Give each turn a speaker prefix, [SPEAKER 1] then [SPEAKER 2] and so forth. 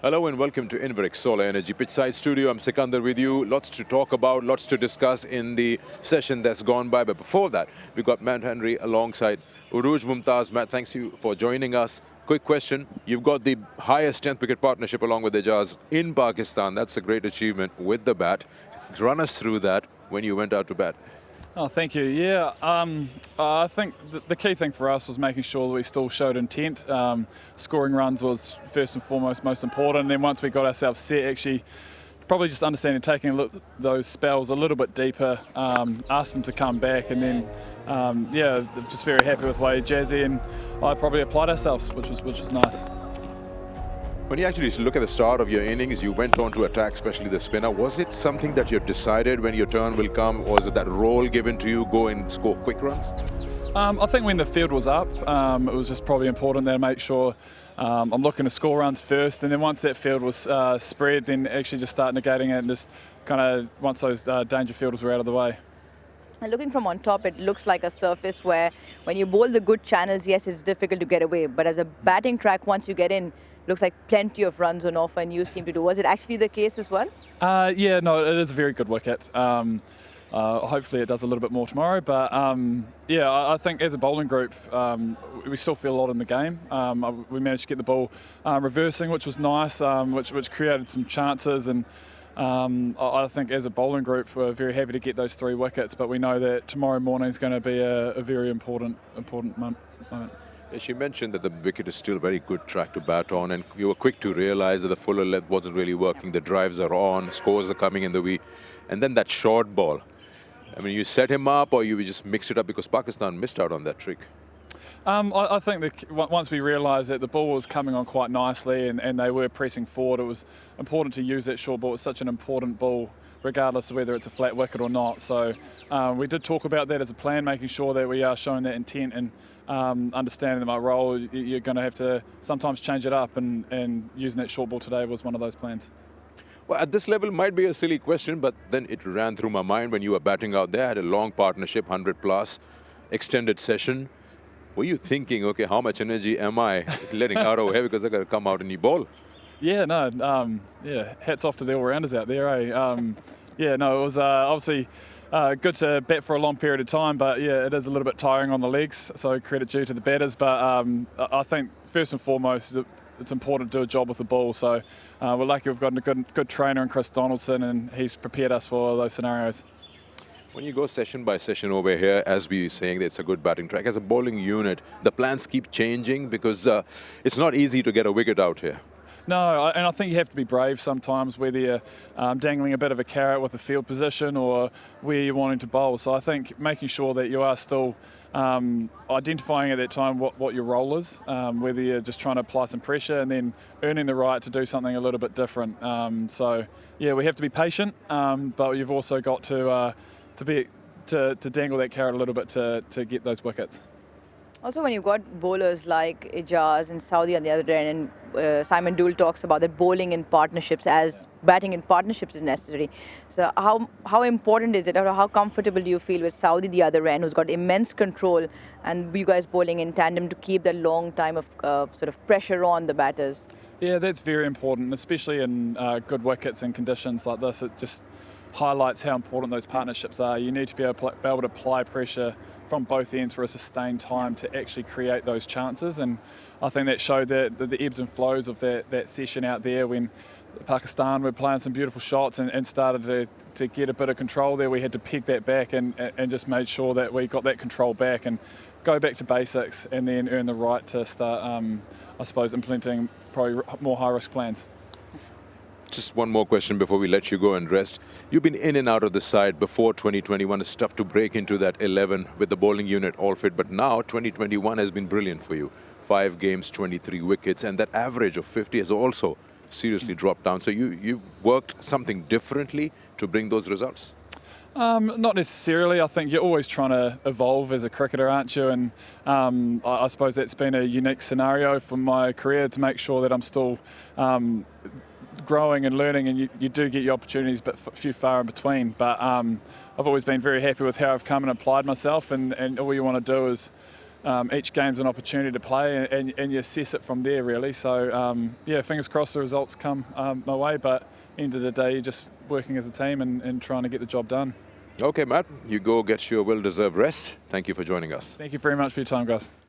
[SPEAKER 1] Hello and welcome to Inverix Solar Energy Pitchside Studio. I'm Sikandar with you. Lots to talk about, lots to discuss in the session that's gone by. But before that, we've got Matt Henry alongside Uruj Mumtaz. Matt, thanks you for joining us. Quick question. You've got the highest 10th wicket partnership along with Ijaz in Pakistan. That's a great achievement with the bat. Run us through that when you went out to bat.
[SPEAKER 2] Oh, thank you. Yeah, I think the key thing for us was making sure that we still showed intent. Scoring runs was first and foremost most important. And then once we got ourselves set, actually probably just understanding, taking those spells a little bit deeper, asked them to come back, and then yeah, just very happy with the way Jazzy and I probably applied ourselves, which was nice.
[SPEAKER 1] When you actually look at the start of your innings, you went on to attack, especially the spinner. Was it something that you decided when your turn will come, or was it that role given to you, go and score quick runs?
[SPEAKER 2] I think when the field was up, it was just probably important there to make sure I'm looking to score runs first, and then once that field was spread, then actually just start negating it and just kind of, once those danger fielders were out of the way.
[SPEAKER 3] And looking from on top, it looks like a surface where when you bowl the good channels, yes, it's difficult to get away, but as a batting track, once you get in, looks like plenty of runs on offer, and you seem to do. Was it actually the case as well?
[SPEAKER 2] Yeah, no, it is a very good wicket. Hopefully it does a little bit more tomorrow, but yeah, I think as a bowling group, we still feel a lot in the game. We managed to get the ball reversing, which was nice, which created some chances, and I think as a bowling group, we're very happy to get those 3 wickets, but we know that tomorrow morning is going to be a very important moment.
[SPEAKER 1] She mentioned that the wicket is still a very good track to bat on, and you were quick to realize that the fuller length wasn't really working. The drives are on, scores are coming in the way, and then that short ball. I mean, you set him up, or you just mixed it up because Pakistan missed out on that trick?
[SPEAKER 2] I think once we realised that the ball was coming on quite nicely and they were pressing forward, it was important to use that short ball. It's such an important ball, regardless of whether it's a flat wicket or not. So we did talk about that as a plan, making sure that we are showing that intent and understanding that my role, you're going to have to sometimes change it up, and using that short ball today was one of those plans.
[SPEAKER 1] Well, at this level, might be a silly question, but then it ran through my mind when you were batting out there. Had a long partnership, 100 plus, extended session. Were you thinking, okay, how much energy am I letting out over here because I got to come out and you bowl?
[SPEAKER 2] Yeah, no, yeah, hats off to the all-rounders out there, eh? Yeah, no, it was obviously good to bat for a long period of time, but yeah, it is a little bit tiring on the legs, so credit due to the batters. But I think first and foremost, it's important to do a job with the ball. So we're lucky we've got a good trainer in Chris Donaldson, and he's prepared us for those scenarios.
[SPEAKER 1] When you go session by session over here, as we were saying, that it's a good batting track. As a bowling unit, the plans keep changing because it's not easy to get a wicket out here.
[SPEAKER 2] No, and I think you have to be brave sometimes, whether you're dangling a bit of a carrot with a field position or where you're wanting to bowl. So I think making sure that you are still identifying at that time what your role is, whether you're just trying to apply some pressure and then earning the right to do something a little bit different. So yeah, we have to be patient, but you've also got to dangle that carrot a little bit to get those wickets.
[SPEAKER 3] Also, when you've got bowlers like Ijaz and Saudi on the other end, and Simon Dool talks about that bowling in partnerships as batting in partnerships is necessary. So how important is it, or how comfortable do you feel with Saudi the other end, who's got immense control, and you guys bowling in tandem to keep that long time of sort of pressure on the batters?
[SPEAKER 2] Yeah, that's very important, especially in good wickets and conditions like this. It just highlights how important those partnerships are. You need to be able to apply pressure from both ends for a sustained time to actually create those chances, and I think that showed the ebbs and flows of that session out there when Pakistan were playing some beautiful shots and started to get a bit of control there. We had to peg that back and just made sure that we got that control back and go back to basics, and then earn the right to start, I suppose, implementing probably more high-risk plans.
[SPEAKER 1] Just one more question before we let you go and rest. You've been in and out of the side before 2021. It's tough to break into that 11 with the bowling unit all fit, but now 2021 has been brilliant for you. 5 games, 23 wickets, and that average of 50 has also seriously dropped down. So you worked something differently to bring those results?
[SPEAKER 2] Not necessarily. I think you're always trying to evolve as a cricketer, aren't you? And I suppose that's been a unique scenario for my career, to make sure that I'm still growing and learning, and you do get your opportunities, but few far in between. But I've always been very happy with how I've come and applied myself, and all you want to do is each game's an opportunity to play, and you assess it from there, really. So, yeah, fingers crossed the results come my way, but end of the day, you're just working as a team and trying to get the job done.
[SPEAKER 1] Okay, Matt, you go get your well-deserved rest. Thank you for joining us.
[SPEAKER 2] Thank you very much for your time, guys.